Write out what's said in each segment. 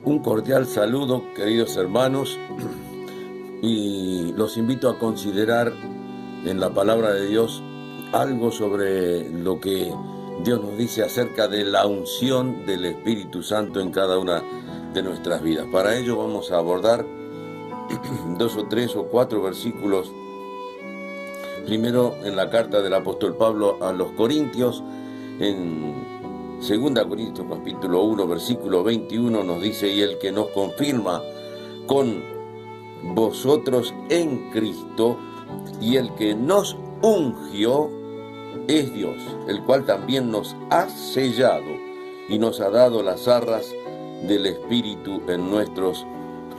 Un cordial saludo, queridos hermanos, y los invito a considerar en la palabra de Dios algo sobre lo que Dios nos dice acerca de la unción del Espíritu Santo en cada una de nuestras vidas. Para ello vamos a abordar 2 o 3 o 4 versículos. Primero en la carta del apóstol Pablo a los Corintios, en 2 Corintios capítulo 1, versículo 21 nos dice: y el que nos confirma con vosotros en Cristo, y el que nos ungió es Dios, el cual también nos ha sellado y nos ha dado las arras del Espíritu en nuestros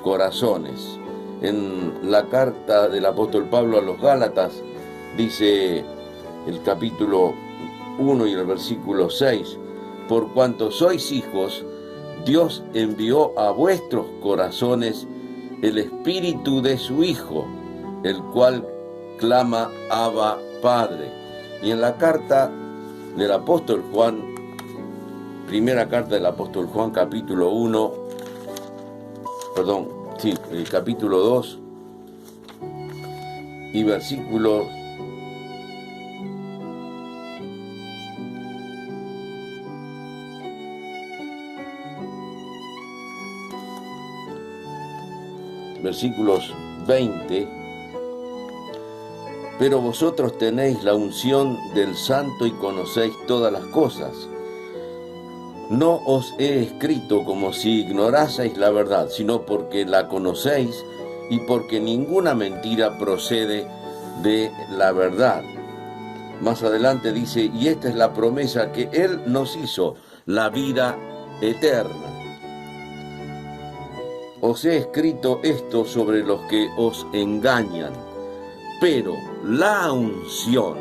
corazones. En la carta del apóstol Pablo a los Gálatas dice el capítulo 1 y el versículo 6: por cuanto sois hijos, Dios envió a vuestros corazones el Espíritu de su Hijo, el cual clama Abba, Padre. Y en la carta del apóstol Juan, primera carta del apóstol Juan, capítulo 2 y versículo 20: pero vosotros tenéis la unción del Santo y conocéis todas las cosas. No os he escrito como si ignoraseis la verdad, sino porque la conocéis y porque ninguna mentira procede de la verdad. Más adelante dice: y esta es la promesa que Él nos hizo, la vida eterna. Os he escrito esto sobre los que os engañan, pero la unción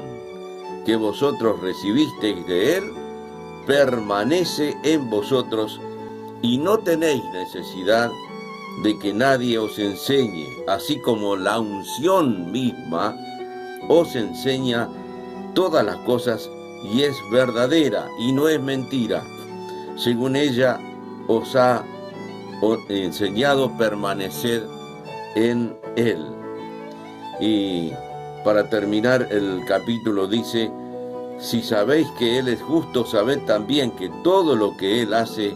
que vosotros recibisteis de Él permanece en vosotros, y no tenéis necesidad de que nadie os enseñe, así como la unción misma os enseña todas las cosas y es verdadera y no es mentira. Según ella os ha enseñado permanecer en Él. Y para terminar el capítulo dice: si sabéis que Él es justo, sabed también que todo lo que Él hace,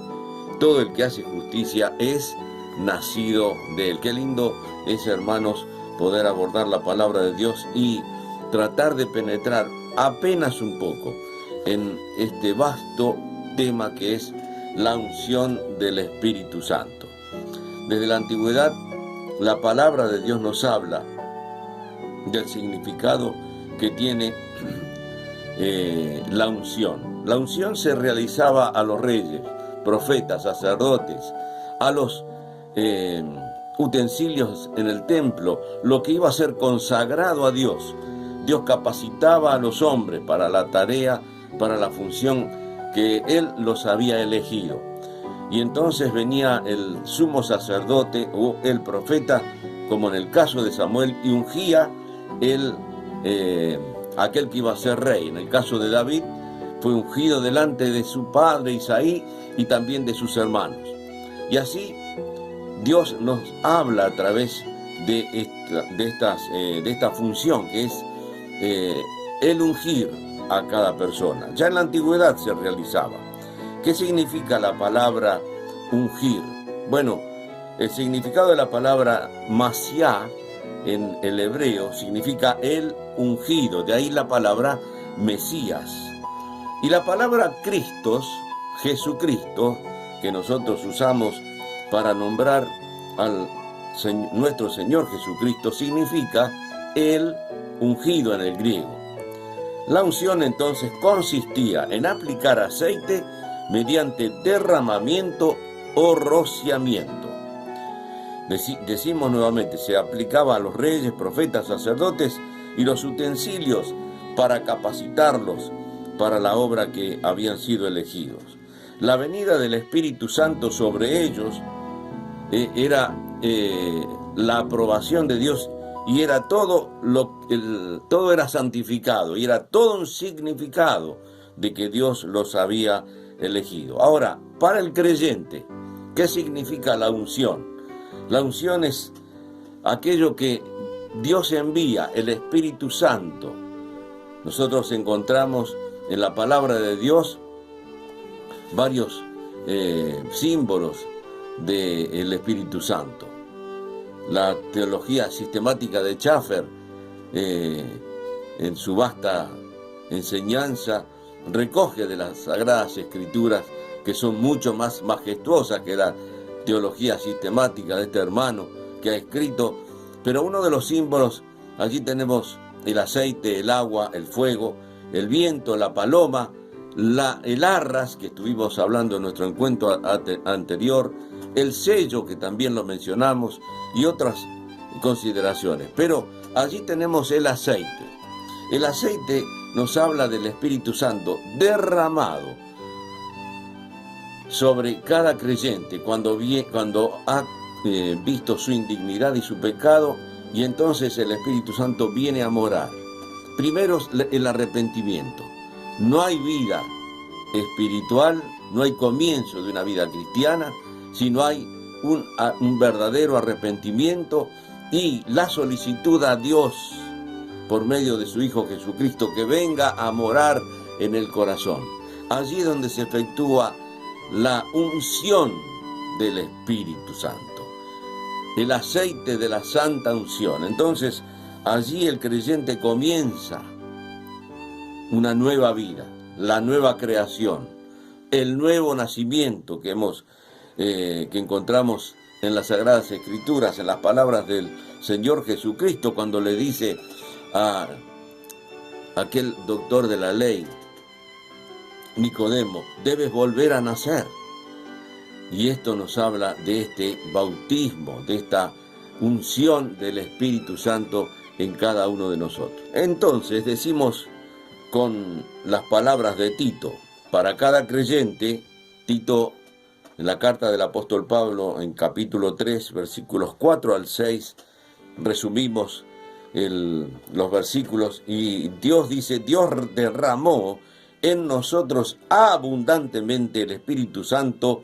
todo el que hace justicia es nacido de Él. Qué lindo es, hermanos, poder abordar la palabra de Dios y tratar de penetrar apenas un poco en este vasto tema que es la unción del Espíritu Santo. Desde la antigüedad, la palabra de Dios nos habla del significado que tiene la unción. La unción se realizaba a los reyes, profetas, sacerdotes, a los utensilios en el templo, lo que iba a ser consagrado a Dios. Dios capacitaba a los hombres para la tarea, para la función que Él los había elegido. Y entonces venía el sumo sacerdote o el profeta, como en el caso de Samuel, y ungía aquel que iba a ser rey. En el caso de David, fue ungido delante de su padre Isaí y también de sus hermanos. Y así Dios nos habla a través de esta función que es el ungir a cada persona. Ya en la antigüedad se realizaba. ¿Qué significa la palabra ungir? Bueno, el significado de la palabra Masiá en el hebreo significa el ungido, de ahí la palabra Mesías. Y la palabra Cristos, Jesucristo, que nosotros usamos para nombrar al nuestro Señor Jesucristo, significa el ungido en el griego. La unción entonces consistía en aplicar aceite mediante derramamiento o rociamiento. Decimos nuevamente, se aplicaba a los reyes, profetas, sacerdotes y los utensilios para capacitarlos para la obra que habían sido elegidos. La venida del Espíritu Santo sobre ellos era la aprobación de Dios, y era todo era santificado, y era todo un significado de que Dios los había elegido. Ahora, para el creyente, ¿Qué significa la unción? La unción es aquello que Dios envía, el Espíritu Santo. Nosotros encontramos en la palabra de Dios varios símbolos del Espíritu Santo. La teología sistemática de Schaffer, en su vasta enseñanza, recoge de las Sagradas Escrituras, que son mucho más majestuosas que la teología sistemática de este hermano que ha escrito, pero uno de los símbolos, allí tenemos el aceite, el agua, el fuego, el viento, la paloma, el arras, que estuvimos hablando en nuestro encuentro anterior, el sello, que también lo mencionamos, y otras consideraciones. Pero allí tenemos el aceite. El aceite nos habla del Espíritu Santo derramado sobre cada creyente cuando ha visto su indignidad y su pecado, y entonces el Espíritu Santo viene a morar. Primero, el arrepentimiento. No hay vida espiritual, no hay comienzo de una vida cristiana si no hay un verdadero arrepentimiento y la solicitud a Dios por medio de su Hijo Jesucristo que venga a morar en el corazón. Allí es donde se efectúa la unción del Espíritu Santo, el aceite de la santa unción. Entonces, allí el creyente comienza una nueva vida, la nueva creación, el nuevo nacimiento que encontramos en las Sagradas Escrituras, en las palabras del Señor Jesucristo, cuando le dice a aquel doctor de la ley, Nicodemo, debes volver a nacer. Y esto nos habla de este bautismo, de esta unción del Espíritu Santo en cada uno de nosotros. Entonces decimos con las palabras de Tito, para cada creyente, Tito, en la carta del apóstol Pablo, en capítulo 3, versículos 4 al 6, resumimos los versículos, y Dios dice, Dios derramó en nosotros abundantemente el Espíritu Santo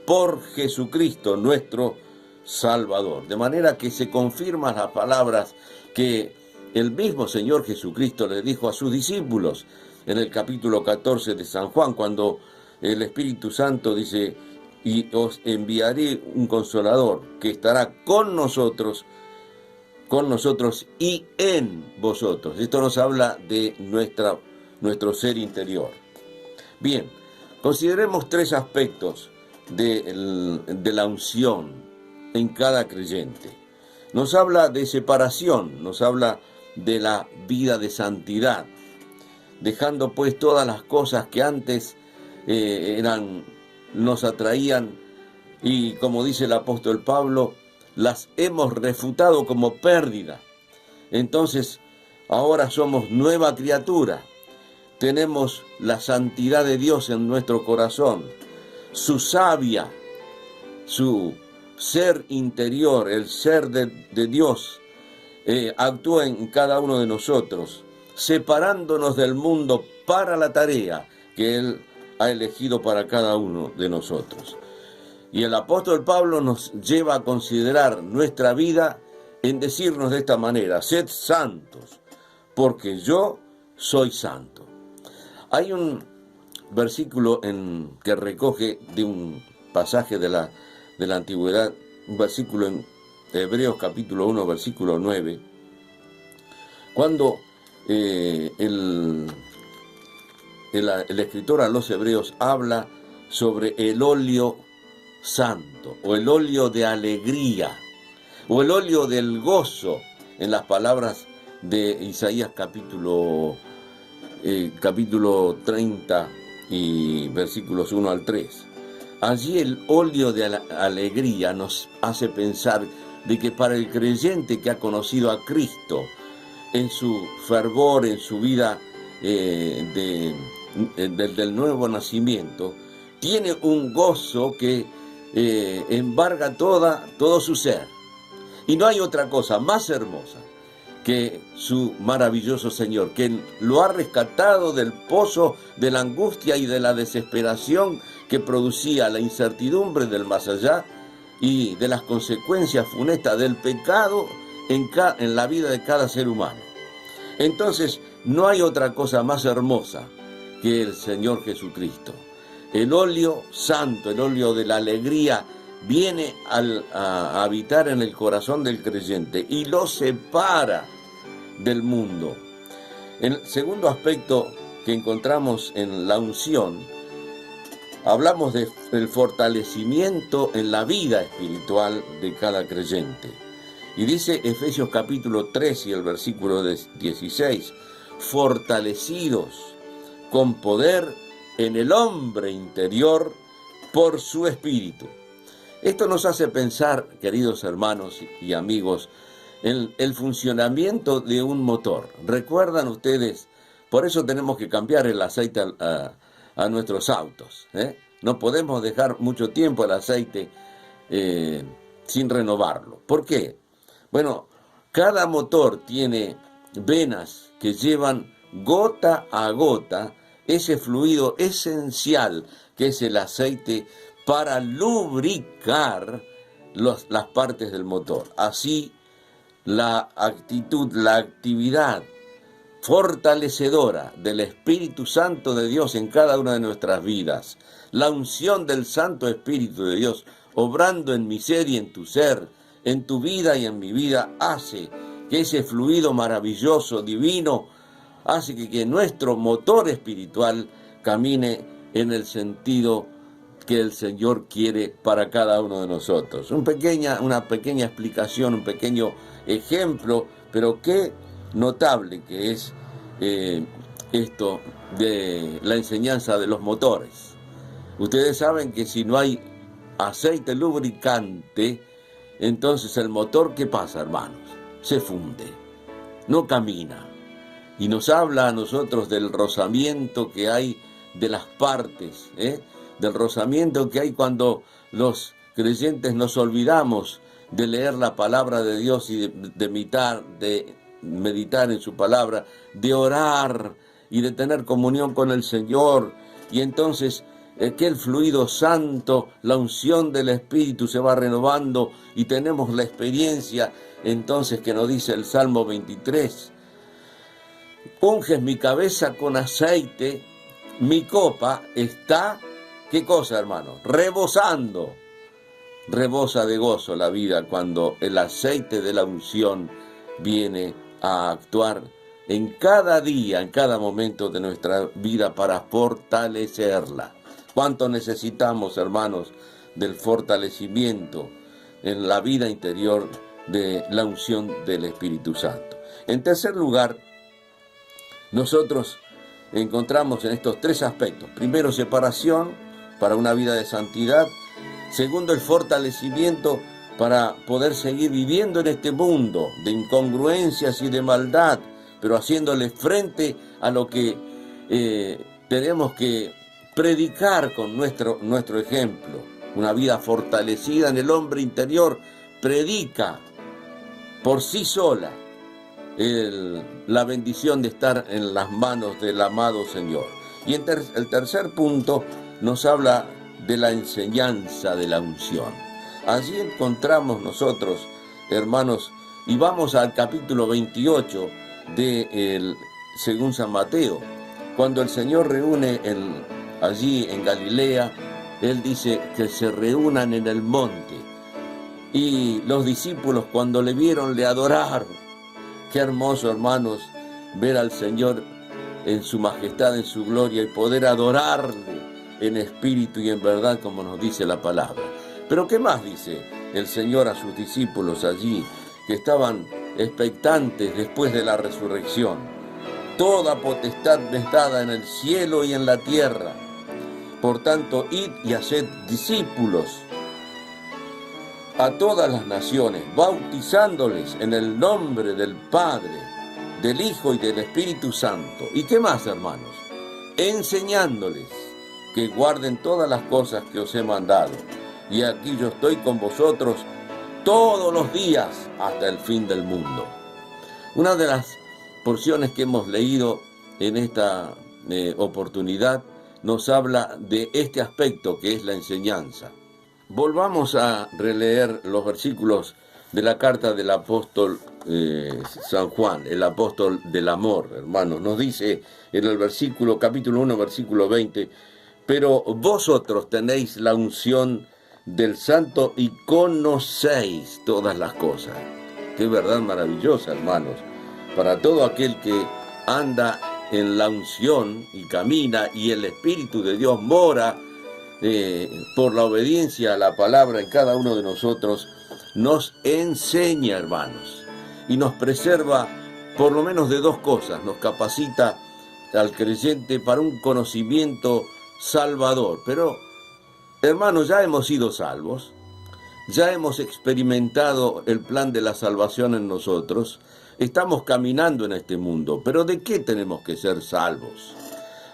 por Jesucristo nuestro Salvador. De manera que se confirman las palabras que el mismo Señor Jesucristo le dijo a sus discípulos en el capítulo 14 de San Juan, cuando el Espíritu Santo dice, y os enviaré un consolador que estará con nosotros y en vosotros. Esto nos habla de nuestro ser interior. Bien, consideremos tres aspectos de la unción en cada creyente. Nos habla de separación, nos habla de la vida de santidad, dejando pues todas las cosas que antes nos atraían, y como dice el apóstol Pablo, las hemos refutado como pérdida. Entonces, ahora somos nueva criatura, tenemos la santidad de Dios en nuestro corazón, su savia, su ser interior, el ser de Dios, actúa en cada uno de nosotros, separándonos del mundo para la tarea que Él ha elegido para cada uno de nosotros. Y el apóstol Pablo nos lleva a considerar nuestra vida en decirnos de esta manera, sed santos, porque yo soy santo. Hay un versículo que recoge de un pasaje de la antigüedad, un versículo en Hebreos capítulo 1, versículo 9, cuando el escritor a los hebreos habla sobre el óleo santo, o el óleo de alegría, o el óleo del gozo, en las palabras de Isaías capítulo 30 y versículos 1 al 3. Allí el óleo de alegría nos hace pensar de que para el creyente que ha conocido a Cristo en su fervor, en su vida del nuevo nacimiento, tiene un gozo que embarga todo su ser. Y no hay otra cosa más hermosa que su maravilloso Señor, que lo ha rescatado del pozo de la angustia y de la desesperación que producía la incertidumbre del más allá y de las consecuencias funestas del pecado en la vida de cada ser humano. Entonces, no hay otra cosa más hermosa que el Señor Jesucristo. El óleo santo, el óleo de la alegría, viene a habitar en el corazón del creyente y lo separa del mundo. El segundo aspecto que encontramos en la unción, hablamos del fortalecimiento en la vida espiritual de cada creyente. Y dice Efesios capítulo 3 y el versículo 16, fortalecidos con poder en el hombre interior por su espíritu. Esto nos hace pensar, queridos hermanos y amigos, en el funcionamiento de un motor. ¿Recuerdan ustedes? Por eso tenemos que cambiar el aceite a nuestros autos, ¿eh? No podemos dejar mucho tiempo el aceite sin renovarlo. ¿Por qué? Bueno, cada motor tiene venas que llevan gota a gota ese fluido esencial que es el aceite para lubricar las partes del motor. Así, la actitud, la actividad fortalecedora del Espíritu Santo de Dios en cada una de nuestras vidas, la unción del Santo Espíritu de Dios obrando en mi ser y en tu ser, en tu vida y en mi vida, hace que ese fluido maravilloso, divino, hace que nuestro motor espiritual camine en el sentido que el Señor quiere para cada uno de nosotros. Una pequeña explicación, un pequeño ejemplo, pero qué notable que es esto de la enseñanza de los motores. Ustedes saben que si no hay aceite lubricante, entonces el motor, ¿qué pasa, hermanos? Se funde, no camina. Y nos habla a nosotros del rozamiento que hay de las partes, del rozamiento que hay cuando los creyentes nos olvidamos de leer la palabra de Dios y de meditar en su palabra, de orar y de tener comunión con el Señor. Y entonces que el fluido santo, la unción del Espíritu se va renovando y tenemos la experiencia entonces que nos dice el Salmo 23. Unges mi cabeza con aceite, mi copa está, ¿qué cosa, hermano? Rebosando. Rebosa de gozo la vida cuando el aceite de la unción viene a actuar en cada día, en cada momento de nuestra vida para fortalecerla. ¿Cuánto necesitamos, hermanos, del fortalecimiento en la vida interior de la unción del Espíritu Santo? En tercer lugar, nosotros encontramos en estos tres aspectos. Primero, separación para una vida de santidad. Segundo, el fortalecimiento para poder seguir viviendo en este mundo de incongruencias y de maldad, pero haciéndole frente a lo que tenemos que predicar con nuestro ejemplo. Una vida fortalecida en el hombre interior predica por sí sola la bendición de estar en las manos del amado Señor. Y el tercer punto nos habla de la enseñanza de la unción. Allí encontramos nosotros, hermanos, y vamos al capítulo 28 según San Mateo, cuando el Señor reúne allí en Galilea, Él dice que se reúnan en el monte. Y los discípulos cuando le vieron le adoraron. Qué hermoso, hermanos, ver al Señor en su majestad, en su gloria y poder adorarle en espíritu y en verdad, como nos dice la palabra. Pero ¿qué más dice el Señor a sus discípulos allí, que estaban expectantes después de la resurrección? Toda potestad me es dada en el cielo y en la tierra. Por tanto, id y haced discípulos a todas las naciones, bautizándoles en el nombre del Padre, del Hijo y del Espíritu Santo. ¿Y qué más, hermanos? Enseñándoles que guarden todas las cosas que os he mandado. Y aquí yo estoy con vosotros todos los días hasta el fin del mundo. Una de las porciones que hemos leído en esta oportunidad nos habla de este aspecto que es la enseñanza. Volvamos a releer los versículos de la carta del apóstol San Juan, el apóstol del amor, hermanos. Nos dice en el capítulo 1, versículo 20, pero vosotros tenéis la unción del Santo y conocéis todas las cosas. Qué verdad maravillosa, hermanos, para todo aquel que anda en la unción y camina y el Espíritu de Dios mora por la obediencia a la palabra en cada uno de nosotros, nos enseña, hermanos, y nos preserva por lo menos de dos cosas. Nos capacita al creyente para un conocimiento salvador. Pero, hermanos, ya hemos sido salvos, ya hemos experimentado el plan de la salvación en nosotros, estamos caminando en este mundo, pero ¿de qué tenemos que ser salvos?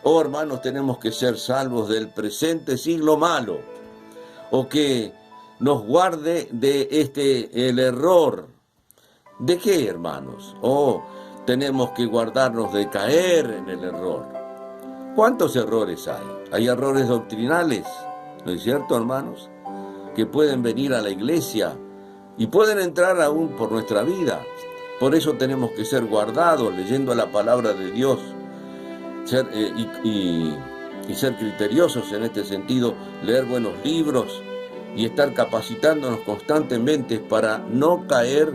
Oh, hermanos, tenemos que ser salvos del presente siglo malo, o que nos guarde de el error. ¿De qué, hermanos? Oh, tenemos que guardarnos de caer en el error. ¿Cuántos errores hay? Hay errores doctrinales, ¿no es cierto, hermanos? Que pueden venir a la iglesia y pueden entrar aún por nuestra vida. Por eso tenemos que ser guardados leyendo la palabra de Dios y ser criteriosos en este sentido, leer buenos libros y estar capacitándonos constantemente para no caer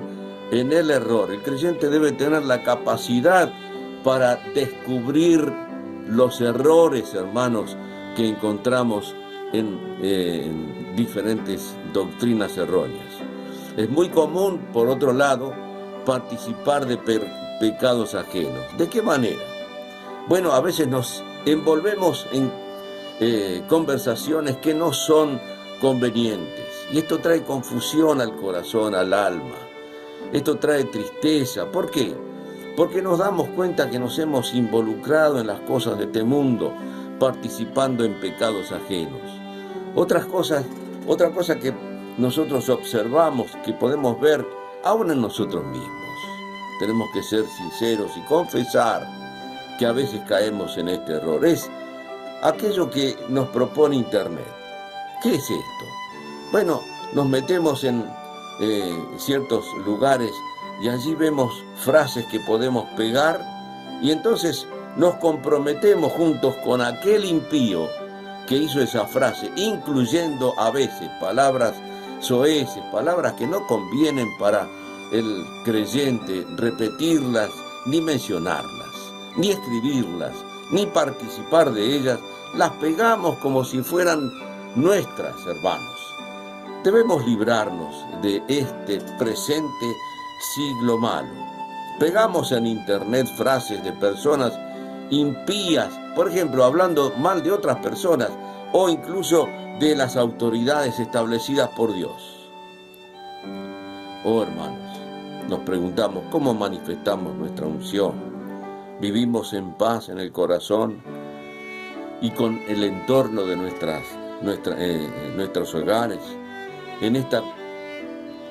en el error. El creyente debe tener la capacidad para descubrir los errores, hermanos, que encontramos en diferentes doctrinas erróneas. Es muy común, por otro lado, participar de pecados ajenos. ¿De qué manera? Bueno, a veces nos envolvemos en conversaciones que no son convenientes. Y esto trae confusión al corazón, al alma. Esto trae tristeza. ¿Por qué? Porque nos damos cuenta que nos hemos involucrado en las cosas de este mundo, participando en pecados ajenos. Otra cosa que nosotros observamos, que podemos ver aún en nosotros mismos. Tenemos que ser sinceros y confesar que a veces caemos en este error. Es aquello que nos propone Internet. ¿Qué es esto? Bueno, nos metemos en ciertos lugares y allí vemos frases que podemos pegar y entonces nos comprometemos juntos con aquel impío que hizo esa frase, incluyendo a veces palabras soeces, palabras que no convienen para el creyente repetirlas, ni mencionarlas, ni escribirlas, ni participar de ellas. Las pegamos como si fueran nuestras, hermanos. Debemos librarnos de este presente siglo malo. Pegamos en Internet frases de personas impías, por ejemplo, hablando mal de otras personas o incluso de las autoridades establecidas por Dios. Oh, hermanos, nos preguntamos cómo manifestamos nuestra unción. ¿Vivimos en paz en el corazón y con el entorno de nuestros hogares? En esta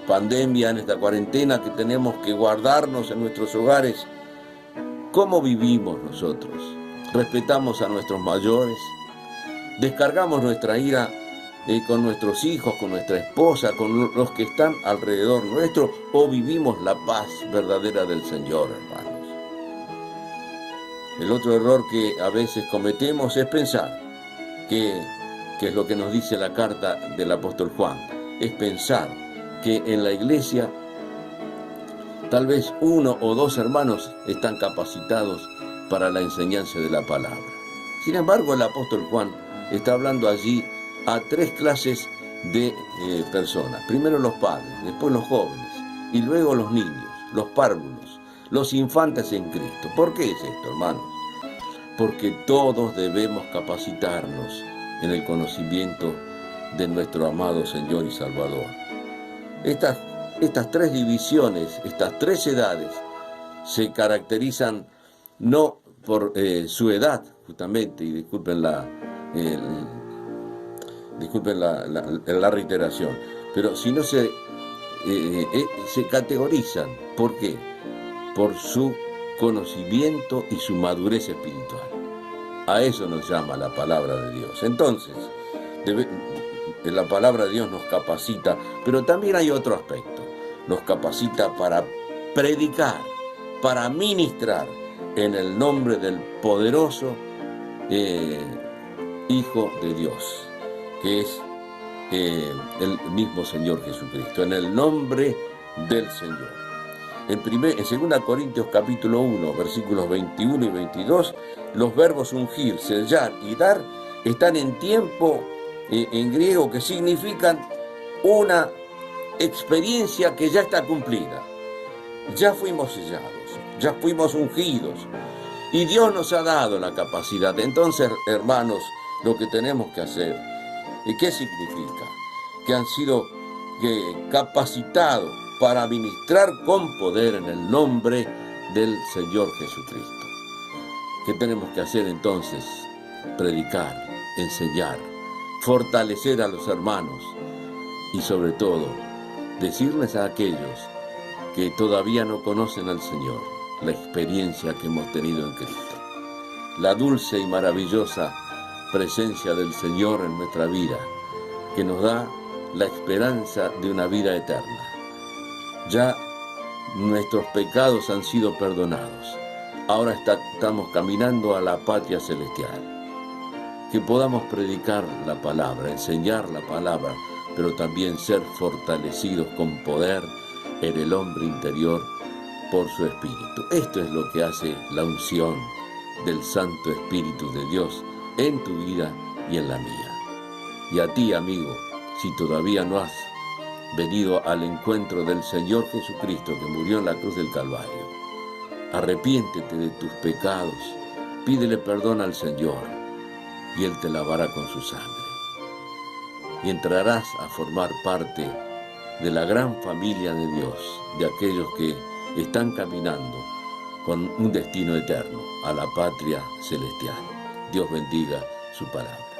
pandemia, en esta cuarentena que tenemos que guardarnos en nuestros hogares, ¿cómo vivimos nosotros? ¿Respetamos a nuestros mayores? ¿Descargamos nuestra ira con nuestros hijos, con nuestra esposa, con los que están alrededor nuestro? ¿O vivimos la paz verdadera del Señor, hermanos? El otro error que a veces cometemos es pensar que es lo que nos dice la carta del apóstol Juan, es pensar que en la iglesia tal vez uno o dos hermanos están capacitados para la enseñanza de la palabra. Sin embargo, el apóstol Juan está hablando allí a tres clases de personas. Primero los padres, después los jóvenes y luego los niños, los párvulos, los infantes en Cristo. ¿Por qué es esto, hermanos? Porque todos debemos capacitarnos en el conocimiento de nuestro amado Señor y Salvador. Estas tres divisiones, estas tres edades, se caracterizan no por su edad, justamente, y disculpen la reiteración, pero sino se categorizan. ¿Por qué? Por su conocimiento y su madurez espiritual. A eso nos llama la palabra de Dios. Entonces, la palabra de Dios nos capacita, pero también hay otro aspecto. Nos capacita para predicar, para ministrar en el nombre del poderoso Hijo de Dios, que es el mismo Señor Jesucristo, en el nombre del Señor. En 2 Corintios capítulo 1, versículos 21 y 22, los verbos ungir, sellar y dar están en tiempo en griego que significan una experiencia que ya está cumplida. Ya fuimos sellados, ya fuimos ungidos y Dios nos ha dado la capacidad. Entonces, hermanos, lo que tenemos que hacer, ¿qué significa? Que han sido capacitados para ministrar con poder en el nombre del Señor Jesucristo. ¿Qué tenemos que hacer entonces? Predicar, enseñar, fortalecer a los hermanos y sobre todo decirles a aquellos que todavía no conocen al Señor la experiencia que hemos tenido en Cristo, la dulce y maravillosa presencia del Señor en nuestra vida, que nos da la esperanza de una vida eterna. Ya nuestros pecados han sido perdonados. Ahora estamos caminando a la patria celestial. Que podamos predicar la palabra, enseñar la palabra, pero también ser fortalecidos con poder en el hombre interior por su Espíritu. Esto es lo que hace la unción del Santo Espíritu de Dios en tu vida y en la mía. Y a ti, amigo, si todavía no has venido al encuentro del Señor Jesucristo que murió en la cruz del Calvario, arrepiéntete de tus pecados, pídele perdón al Señor y Él te lavará con su sangre. Y entrarás a formar parte de la gran familia de Dios, de aquellos que están caminando con un destino eterno a la patria celestial. Dios bendiga su palabra.